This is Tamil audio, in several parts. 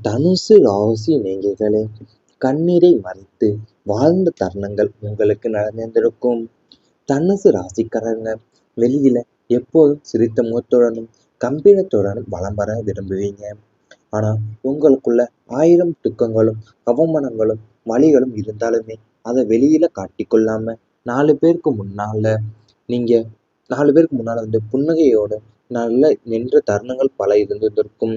தனுசு ராசி நேயர்களே, கண்ணீரை மறைத்து வாழ்ந்த தருணங்கள் உங்களுக்கு நடந்திருக்கும். தனுசு ராசிக்காரங்க வெளியில எப்போதும் சிரித்த முகத்துடனும் கம்பீரத்துடனும் வலம் வர விரும்புவீங்க. ஆனா உங்களுக்குள்ள 1000 துக்கங்களும் அவமானங்களும் வலிகளும் இருந்தாலுமே அதை வெளியில காட்டிக்கொள்ளாம நாலு பேருக்கு முன்னால நீங்க புன்னகையோட நல்ல நின்ற தருணங்கள் பல இருந்திருக்கும்.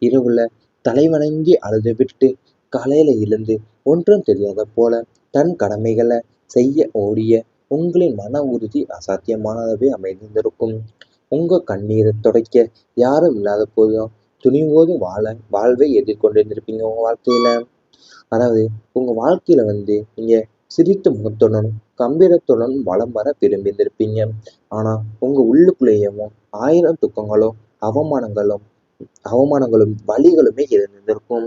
இரவுல தலைவணங்கி அழுதுவிட்டு காலையில எழுந்து ஒன்றும் தெரியாத போல தன் கடமைகளை செய்ய ஓடிய உங்களின் மன உறுதி அசாத்தியமானதாகவே அமைந்திருக்கும். உங்க கண்ணீரை துடைக்க யாரும் இல்லாத போதும் துணிவோடு வாழ்வை எதிர்கொண்டிருந்திருப்பீங்க உங்க வாழ்க்கையில. அதாவது உங்க வாழ்க்கையில நீங்க சிரித்த முகத்துடனும் கம்பீரத்துடனும் வலம் வர விரும்பியிருந்திருப்பீங்க. ஆனா உங்க உள்ளுக்குள்ளேயும் 1000 துக்கங்களும் அவமானங்களும் வலிகளுமே இருந்திருக்கும்.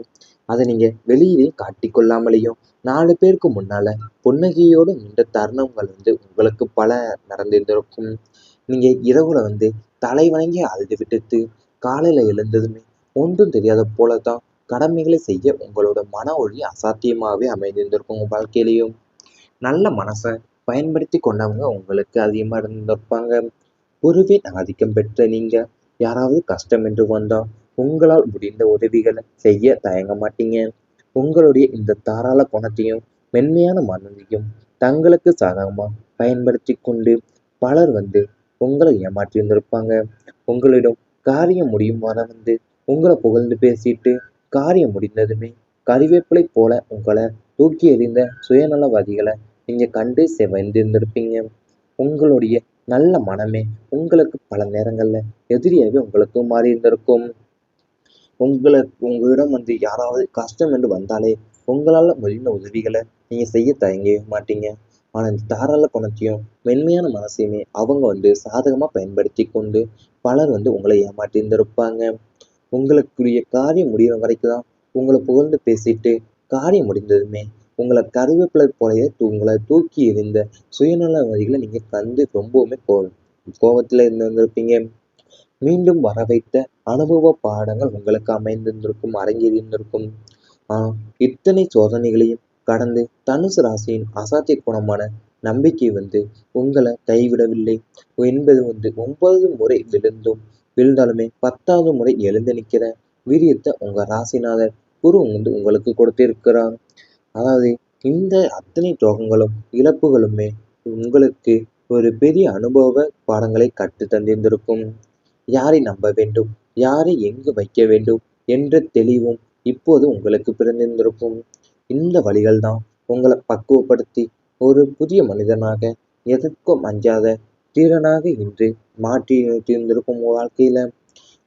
அதை நீங்க வெளியிலே காட்டிக்கொள்ளாமலேயும் நாலு பேருக்கு முன்னால புன்னகையோடு நின்ற தருணங்கள் உங்களுக்கு பல நடந்திருந்திருக்கும். நீங்க இரவுல தலை வணங்கி அழுது விட்டுட்டு காலையில எழுந்ததுமே ஒன்றும் தெரியாத போலதான் கடமைகளை செய்ய உங்களோட மன ஒளி அசாத்தியமாகவே அமைந்திருந்திருக்கும். உங்க வாழ்க்கையிலையும் நல்ல மனசை பயன்படுத்தி கொண்டவங்க உங்களுக்கு அதிகமா இருந்திருப்பாங்க. குருவின் ஆதிக்கம் பெற்ற நீங்க யாராவது கஷ்டம் என்று வந்தா உங்களால் முடிந்த உதவிகளை செய்ய தயங்க மாட்டீங்க. உங்களுடைய இந்த தாராள குணத்தையும் மென்மையான மனதையும் தங்களுக்கு சாதகமா பயன்படுத்தி கொண்டு பலர் உங்களை ஏமாற்றியிருந்திருப்பாங்க. உங்களிடம் காரியம் முடியும் வர உங்களை புகழ்ந்து பேசிட்டு காரியம் முடிந்ததுமே கறிவேப்பிலை போல உங்களை தூக்கி எறிந்த சுயநலவாதிகளை நீங்க கண்டு செவந்திருந்திருப்பீங்க. உங்களுடைய நல்ல மனமே உங்களுக்கு பல நேரங்கள்ல எதிரியாகவே உங்களுக்கு மாறி இருந்திருக்கும். உங்களிடம் யாராவது கஷ்டம் என்று வந்தாலே உங்களால முடிந்த உதவிகளை நீங்க செய்ய தயங்கவே மாட்டீங்க. ஆனா இந்த தாராள குணத்தையும் மென்மையான மனசையுமே அவங்க சாதகமா பயன்படுத்தி கொண்டு பலர் உங்களை ஏமாற்றி இருந்திருப்பாங்க. உங்களுக்குரிய காரியம் முடிகிற வரைக்கும் தான் உங்களை புகழ்ந்து பேசிட்டு காரியம் முடிந்ததுமே உங்களை கருவேப்பிலை போலவே உங்களை தூக்கி எறிந்த சுயநலவாதிகளை நீங்க கண்டு ரொம்பவுமே கோபத்துல இருந்திருப்பீங்க. மீண்டும் வர வைத்த அனுபவ பாடங்கள் உங்களுக்கு அமைந்திருந்திருக்கும், அரங்கேறியிருந்திருக்கும். இத்தனை சோதனைகளையும் கடந்து தனுசு ராசியின் அசாத்திய குணமான நம்பிக்கை உங்களை கைவிடவில்லை என்பது 9 முறை விழுந்தாலுமே 10வது முறை எழுந்து நிற்கிற வீரியத்தை உங்க ராசிநாதர் குரு உங்களுக்கு கொடுத்திருக்கிறார். அதாவது இந்த அத்தனை துரோகங்களும் இழப்புகளுமே உங்களுக்கு ஒரு பெரிய அனுபவ பாடங்களை கற்று தந்திருந்திருக்கும். யாரை நம்ப வேண்டும், யாரை எங்கு வைக்க வேண்டும் என்ற தெளிவும் இப்போது உங்களுக்கு பிறந்திருந்திருக்கும். இந்த வழிகள் தான் உங்களை பக்குவப்படுத்தி ஒரு புதிய மனிதனாக எதற்கும் அஞ்சாத தீரனாக இன்று மாற்றி நிறுத்தியிருந்திருக்கும் உங்க வாழ்க்கையில.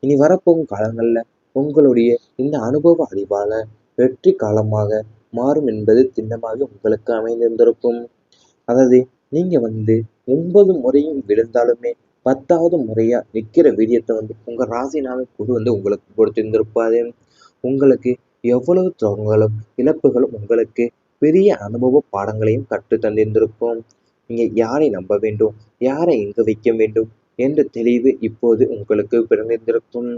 இனி வரப்போகும் காலங்கள்ல உங்களுடைய இந்த அனுபவ அறிவால வெற்றி காலமாக மாறும் என்பது திண்ணமாக உங்களுக்கு அமைந்திருந்திருக்கும். அதாவது நீங்க 9 முறையும் விழுந்தாலுமே 10வது முறையா நிற்கிற வீரியத்தை உங்க ராசினால குரு உங்களுக்கு கொடுத்திருந்திருப்பாரு. உங்களுக்கு எவ்வளவு துரோகங்களும் இழப்புகளும் உங்களுக்கு பெரிய அனுபவ பாடங்களையும் கற்று தந்திருந்திருக்கும். நீங்க யாரை நம்ப வேண்டும், யாரை எங்கு வைக்க வேண்டும் என்ற தெளிவு இப்போது உங்களுக்கு பிறந்திருந்திருக்கும்.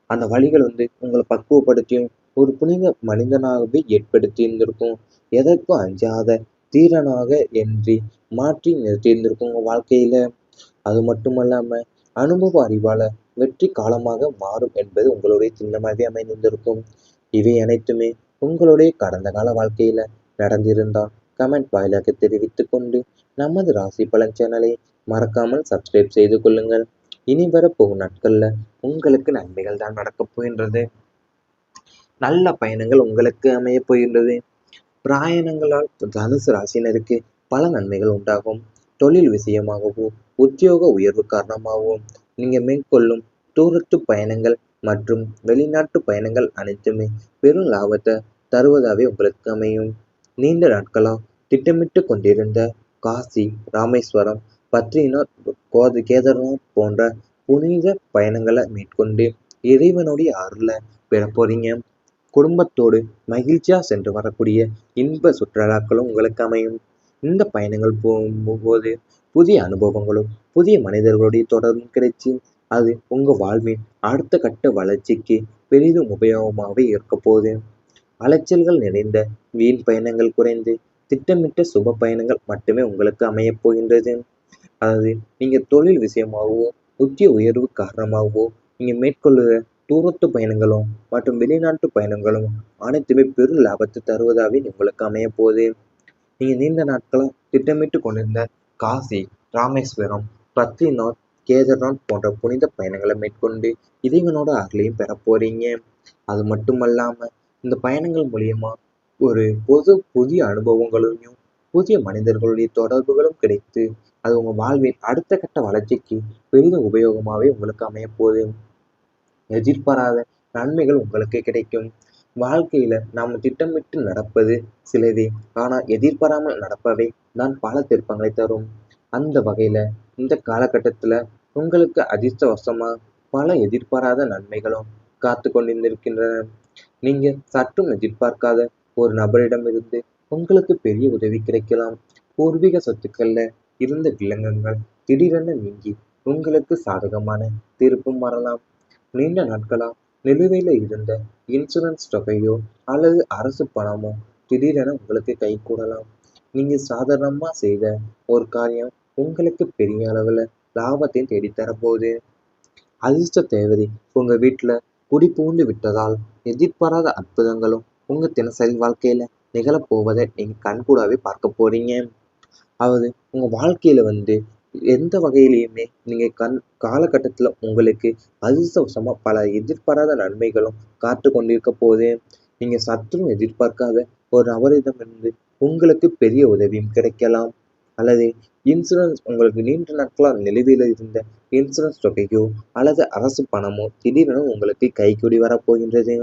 அந்த வழிகள் உங்களை பக்குவப்படுத்தியும் ஒரு புனித மனிதனாகவே ஏற்படுத்தி இருந்திருக்கும். எதற்கும் அஞ்சாத தீரனாக என்று மாற்றி நிறுத்தியிருந்திருக்கும் உங்க வாழ்க்கையில. அது மட்டுமல்லாம அனுபவ அறிவால வெற்றி காலமாக மாறும் என்பது உங்களுடைய சின்னமாகவே அமைந்திருக்கும். இவை அனைத்துமே உங்களுடைய கடந்த கால வாழ்க்கையில நடந்திருந்தால் கமெண்ட் வாயிலாக தெரிவித்துக் கொண்டு நமது ராசி பலன் சேனலை மறக்காமல் சப்ஸ்கிரைப் செய்து கொள்ளுங்கள். இனி வரப்போகும் நாட்கள்ல உங்களுக்கு நன்மைகள் தான் நடக்கப் போகின்றது. நல்ல பயணங்கள் உங்களுக்கு அமைய போகின்றது. பிரயாணங்களால் தனுசு ராசினருக்கு பல நன்மைகள் உண்டாகும். தொழில் விஷயமாகவோ உத்தியோக உயர்வு காரணமாகவும் நீங்க மேற்கொள்ளும் தூரத்து பயணங்கள் மற்றும் வெளிநாட்டு பயணங்கள் அனைத்துமே பெரும் லாபத்தை தருவதாகவே உங்களுக்கு அமையும். நீண்ட நாட்களா திட்டமிட்டு கொண்டிருந்த காசி, ராமேஸ்வரம், பத்ரிநாத், கேதார்நாத் போன்ற புனித பயணங்களை மேற்கொண்டு இறைவனுடைய அருளை பெற போறீங்க. குடும்பத்தோடு மகிழ்ச்சியா சென்று வரக்கூடிய இன்ப சுற்றுலாக்களும் உங்களுக்கு அமையும். இந்த பயணங்கள் போகும்போது புதிய அனுபவங்களும் புதிய மனிதர்களுடைய தொடர்பும் கிடைச்சி அது உங்க வாழ்வின் அடுத்த கட்ட வளர்ச்சிக்கு பெரிதும் உபயோகமாகவே இருக்க போகுது. அலைச்சல்கள் நிறைந்த வீண் பயணங்கள் குறைந்து திட்டமிட்ட சுப பயணங்கள் மட்டுமே உங்களுக்கு அமையப் போகின்றது. அதாவது நீங்க தொழில் விஷயமாகவோ உத்திய உயர்வு காரணமாகவோ நீங்க மேற்கொள்ளுகிற தூரத்து பயணங்களும் மற்றும் வெளிநாட்டு பயணங்களும் அனைத்துமே பெரும் லாபத்தை தருவதாகவே உங்களுக்கு அமைய போகுது. நீங்க நீண்ட நாட்களா திட்டமிட்டு கொண்டிருந்த காசி, ராமேஸ்வரம், பத்ரிநாத், கேதார்நாத் போன்ற புனித பயணங்களை மேற்கொண்டு இறைவனோட அருளையும் பெற போறீங்க. அது மட்டுமல்லாம இந்த பயணங்கள் மூலியமா ஒரு புதிய அனுபவங்களையும் புதிய மனிதர்களுடைய தொடர்புகளும் கிடைத்து அது உங்க வாழ்வின் அடுத்த கட்ட வளர்ச்சிக்கு பெரிதும் உபயோகமாகவே உங்களுக்கு அமைய போகுது. எதிர்பாராத நன்மைகள் உங்களுக்கு கிடைக்கும். வாழ்க்கையில நாம திட்டமிட்டு நடப்பது சிலவே, ஆனால் எதிர்பாராமல் நடப்பவை தான் பல திருப்பங்களை தரும். அந்த வகையில இந்த காலகட்டத்துல உங்களுக்கு அதிர்ஷ்டவசமா பல எதிர்பாராத நன்மைகளும் காத்து கொண்டிருக்கின்றன. நீங்க சற்றும் எதிர்பார்க்காத ஒரு நபரிடமிருந்து உங்களுக்கு பெரிய உதவி கிடைக்கலாம். பூர்வீக சொத்துக்கள்ல இருந்த வில்லங்கங்கள் திடீரென நீங்கி உங்களுக்கு சாதகமான தீர்ப்பும் வரலாம். நீண்ட நாட்களா நிலுவையில இருந்த இன்சூரன்ஸ் தொகையோ அல்லது அரசு பணமோ திடீரென உங்களுக்கு கை கூடலாம். நீங்க சாதாரணமா செய்த ஒரு காரியம் உங்களுக்கு பெரிய அளவுல லாபத்தை தேடித்தரப்போகுது. அதிர்ஷ்ட தேவதை உங்க வீட்டுல குடி புகுந்து விட்டதால் எதிர்பாராத அற்புதங்களும் உங்க தினசரி வாழ்க்கையில நிகழப்போவதை நீங்க கண்கூடாவே பார்க்க போறீங்க. அதாவது உங்க வாழ்க்கையில எந்த வகையிலையுமே நீங்க காலகட்டத்துல உங்களுக்கு அதிர்ஷ்டவசமா பல எதிர்பாராத நன்மைகளும் காத்து கொண்டிருக்க போது. நீங்க சற்றும் எதிர்பார்க்காத ஒரு நபரிடமிருந்து உங்களுக்கு பெரிய உதவியும் கிடைக்கலாம். அல்லது இன்சூரன்ஸ் உங்களுக்கு நீண்ட நாட்களா நிலுவையில இருந்த இன்சூரன்ஸ் தொகையோ அல்லது அரசு பணமோ திடீரென உங்களுக்கு கைக்கூடி வரப்போகின்றது.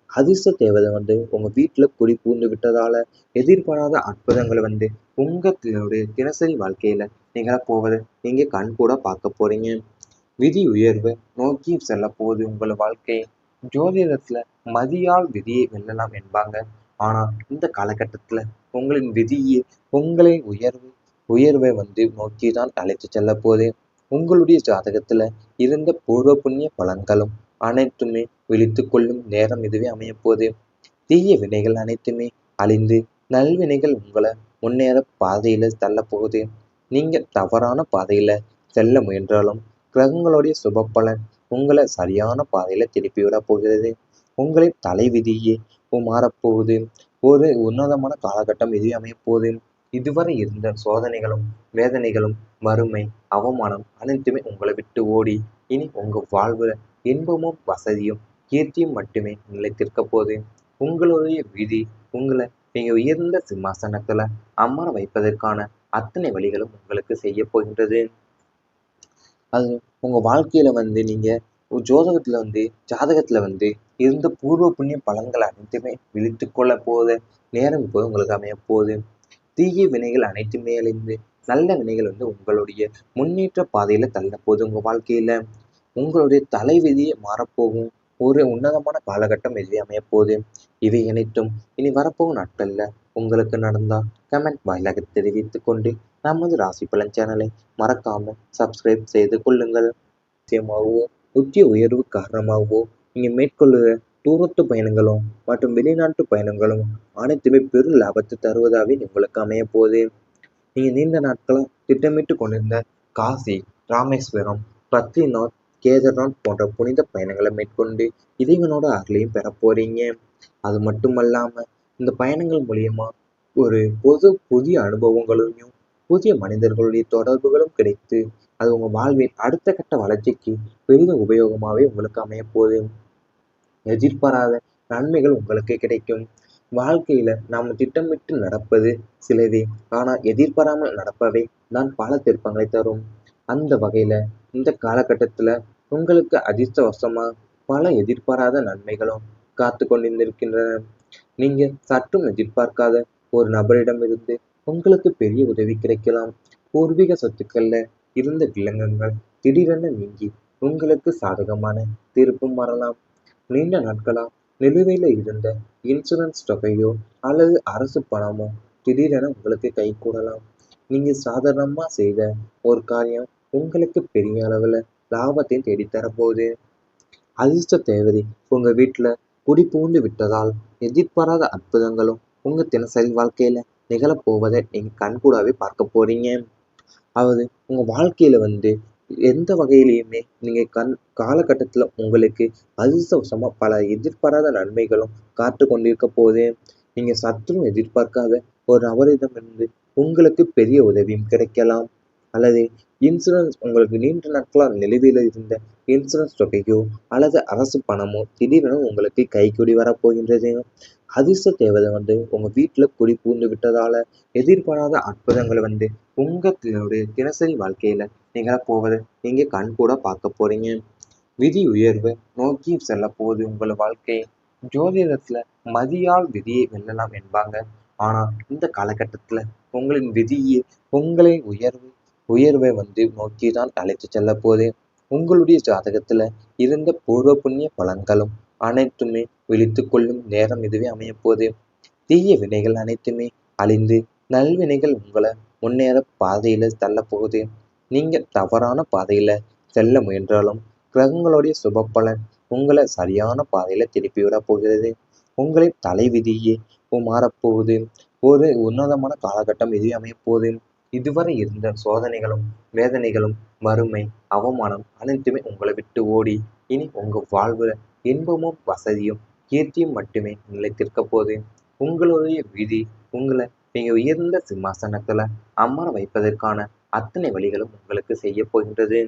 அதிர்ஷ்ட தேவதை உங்க வீட்டுல குடி பூந்து விட்டதால எதிர்பாராத அற்புதங்களை உங்களுடைய தினசரி வாழ்க்கையில நிகழப்போவதை நீங்க கண்கூட பார்க்க போறீங்க. விதி உயர்வை நோக்கி செல்ல போகுது உங்கள் வாழ்க்கை. ஜோதிடத்துல மதியால் விதியை வெல்லலாம் என்பாங்க. ஆனா இந்த காலகட்டத்துல உங்களின் விதியை உங்களின் உயர்வை நோக்கி தான் அழைத்து செல்ல போகுது. உங்களுடைய ஜாதகத்துல இருந்த பூர்வ புண்ணிய பலன்களும் அனைத்துமே விழித்து கொள்ளும் நேரம் இதுவே அமைய போகுது. தீய வினைகள் அனைத்துமே அழிந்து நல்வினைகள் உங்களை முன்னேற பாதையில தள்ள போகுது. நீங்க தவறான பாதையில செல்ல முயன்றாலும் கிரகங்களுடைய சுப பலன் உங்களை சரியான பாதையில திருப்பி விட போகிறது. உங்களின் தலைவிதியே மாறப்போகுது. ஒரு உன்னதமான காலகட்டம் இதுவே அமைய போகுது. இதுவரை இருந்த சோதனைகளும் வேதனைகளும் வறுமை அவமானம் அனைத்துமே உங்களை விட்டு ஓடி இனி உங்க வாழ்வுல இன்பமும் வசதியும் கீர்த்தியும் மட்டுமே நிலைத்திருக்க போகுது. உங்களுடைய விதி உங்களை நீங்க உயர்ந்த சிம்மாசனத்துல அமர வைப்பதற்கான அத்தனை வழிகளும் உங்களுக்கு செய்ய போகின்றது. அது உங்க வாழ்க்கையில நீங்க ஜோதகத்துல ஜாதகத்துல இருந்த பூர்வ புண்ணிய பலன்கள் அனைத்துமே விழித்து கொள்ள போகுது நேரம் இப்போது உங்களுக்கு அமைய போகுது. தீய வினைகள் அனைத்துமே அழிந்து நல்ல வினைகள் உங்களுடைய முன்னேற்ற பாதையில தள்ள போகுது. உங்க வாழ்க்கையில உங்களுடைய தலைவிதியை மாறப்போகும் ஒரு உன்னதமான காலகட்டம் இதுவே அமைய போகுது. இவை அனைத்தும் இனி வரப்போகும் நாட்கள்ல உங்களுக்கு நடந்தா கமெண்ட் வாயிலாக தெரிவித்துக் கொண்டு நமது ராசி பலன் சேனலை மறக்காம சப்ஸ்கிரைப் செய்து கொள்ளுங்கள். நிச்சயமாகவோ உத்திய உயர்வு காரணமாகவோ நீங்க மேற்கொள்ளுகிற தூரத்து பயணங்களும் மற்றும் வெளிநாட்டு பயணங்களும் அனைத்துமே பெரும் லாபத்தை தருவதாகவே உங்களுக்கு அமைய போகுது. நீங்க நீண்ட நாட்களா திட்டமிட்டு கொண்டிருந்த காசி, ராமேஸ்வரம், பத்ரிநாத், கேதார்நாத் போன்ற புனித பயணங்களை மேற்கொண்டு இறைவனோட அருளையும் பெற போறீங்க. அது மட்டுமல்லாம இந்த பயணங்கள் மூலியமா ஒரு புதிய அனுபவங்களையும் புதிய மனிதர்களுடைய தொடர்புகளும் கிடைத்து அது உங்க வாழ்வின் அடுத்த கட்ட வளர்ச்சிக்கு பெரிதும் உபயோகமாகவே உங்களுக்கு அமைய போகுது. எதிர்பாராத நன்மைகள் உங்களுக்கு கிடைக்கும். வாழ்க்கையில நாம திட்டமிட்டு நடப்பது சிலவே, ஆனால் எதிர்பாராமல் நடப்பவை தான் பல திருப்பங்களை தரும். அந்த வகையில இந்த காலகட்டத்துல உங்களுக்கு அதிர்ஷ்டவசமா பல எதிர்பாராத நன்மைகளும் காத்து கொண்டிருக்கின்றன. நீங்க சற்றும் எதிர்பார்க்காத ஒரு நபரிடமிருந்து உங்களுக்கு பெரிய உதவி கிடைக்கலாம். பூர்வீக சொத்துக்கள்ல இருந்த வில்லங்கங்கள் திடீரென நீங்கி உங்களுக்கு சாதகமான தீர்ப்பும் வரலாம். நீண்ட நாட்களா நிலுவையில இருந்த இன்சூரன்ஸ் தொகையோ அல்லது அரசு பணமோ திடீரென உங்களுக்கு கூடலாம். நீங்க சாதாரணமா செய்த ஒரு காரியம் உங்களுக்கு பெரிய அளவுல லாபத்தையும் தேடித்தரப்போகுது. அதிர்ஷ்ட தேவதை உங்க வீட்டுல குடி புகுந்து விட்டதால் எதிர்பாராத அற்புதங்களும் உங்க தினசரி வாழ்க்கையில நிகழப்போவதை நீங்க கண்கூடாவே பார்க்க போறீங்க. அதாவது உங்க வாழ்க்கையில எந்த வகையிலையுமே நீங்க காலகட்டத்துல உங்களுக்கு அதிர்ஷ்டவசமா பல எதிர்பாராத நன்மைகளும் காத்து கொண்டிருக்க போது. நீங்க சற்றும் எதிர்பார்க்காத ஒரு நபரிடமிருந்து உங்களுக்கு பெரிய உதவியும் கிடைக்கலாம். அல்லது இன்சூரன்ஸ் உங்களுக்கு நீண்ட நாட்களா நிலுவையில் இருந்த இன்சூரன்ஸ் தொகையோ அல்லது அரசு பணமோ திடீரென உங்களுக்கு கைக்கூடி வரப்போகின்றது. அதிர்ஷ்ட தேவதை உங்க வீட்டுல குடி புகுந்து விட்டதால எதிர்பாராத அற்புதங்களை உங்களுடைய தினசரி வாழ்க்கையில நிகழப்போவதை நீங்க கண்கூட பார்க்க போறீங்க. விதி உயர்வை நோக்கி செல்ல போகுது உங்கள் வாழ்க்கை. ஜோதிடத்துல மதியால் விதியை வெல்லலாம் என்பாங்க. ஆனா இந்த காலகட்டத்துல உங்களின் விதியை உங்களின் உயர்வை நோக்கி தான் அழைத்து செல்ல போகுது. உங்களுடைய ஜாதகத்துல இருந்த பூர்வ புண்ணிய பலன்களும் அனைத்துமே விழித்து கொள்ளும் நேரம் இதுவே அமைய போகுது. தீய வினைகள் அனைத்துமே அழிந்து நல்வினைகள் உங்களை முன்னேற பாதையில தள்ள போகுது. நீங்க தவறான பாதையில செல்ல முயன்றாலும் கிரகங்களுடைய சுப பலன் உங்களை சரியான பாதையில திருப்பி விட போகிறது. உங்களின் தலைவிதியே மாறப்போகுது. ஒரு உன்னதமான காலகட்டம் இதுவே அமைய போகுது. இதுவரை இருந்த சோதனைகளும் வேதனைகளும் வறுமை அவமானம் அனைத்துமே உங்களை விட்டு ஓடி இனி உங்க வாழ்வுல இன்பமும் வசதியும் கீர்த்தியும் மட்டுமே நிலைத்திருக்க போகுது. உங்களுடைய விதி உங்களை நீங்க உயர்ந்த சிம்மாசனத்துல அமர வைப்பதற்கான அத்தனை வழிகளும் உங்களுக்கு செய்ய போகின்றது.